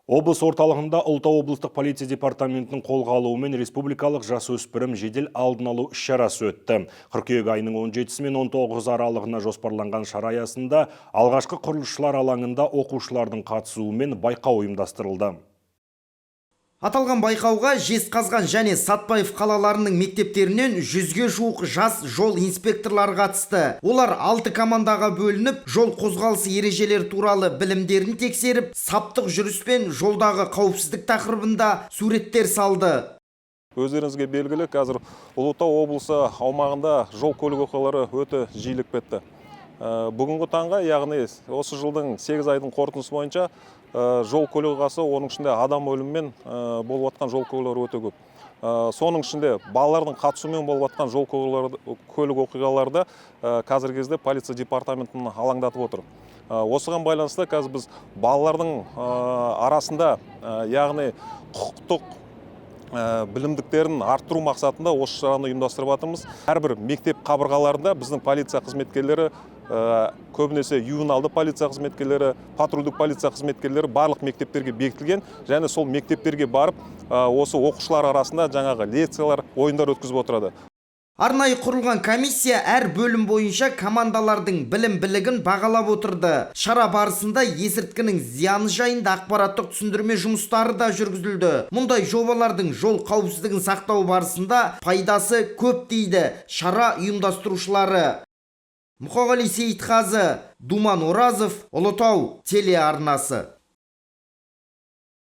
Облыс орталығында Ұлытау облыстық полиция департаментінің қолға алуымен республикалық жасөспірім жедел алдын алу іс-шарасы өтті. Қыркүйек айының 17 мен 19 аралығына жоспарланған шара аясында алғашқы құрылысшылар алаңында оқушылардың қатысуымен байқау ұйымдастырылды. Аталған байқауға Жезқазған және Сатпаев қалаларының мектептерінен 100-ге жуық жас жол инспекторлары қатысты. Олар 6 командаға бөлініп, жол қозғалысы ережелері туралы білімдерін тексеріп, саптық жүріс пен жолдағы қауіпсіздік тақырыбында суреттер салды. Өздеріңізге белгілі, қазір Ұлытау облысы аумағында жол көлік оқиғалары өте жиілеп кетті. Бүгінгі таңға, яғни осы жылдың 8 айдың қорытындысы бойынша жол көлік оқиғасы, оның ішінде адам өлімімен болып жатқан жол көлік өте көп. Соның ішінде балалардың қатысуымен болып жатқан жол көлік оқиғаларды қазіргі кезде полиция департаментінің алаңдатып отыр. Осыған байланысты қазір біз балалардың арасында, яғни құқықтық білімдіктерін арттыру мақсатында осы шараны ұйымдастырып жатырмыз. Әрбір мектеп қабырғаларында біздің полиция қызметкерлері, көбінесе ювеналды полиция қызметкерлері, патрульдік полиция қызметкерлері барлық мектептерге бекітілген, және сол мектептерге барып, осы оқушылар арасында жаңағы лекциялар, ойындар өткізіп отырады. Арнайы құрылған комиссия әр бөлім бойынша командалардың білім-білігін бағалап отырды. Шара барысында есірткінің зияны жайында ақпараттық түсіндірме жұмыстары да жүргізілді. Мұндай жобалардың жол қауіпсіздігін сақтау барысында пайдасы көп дейді шара ұйымдастырушылары. Мұқағали Сейітқазы, Думан Оразов, Ұлытау телеарнасы.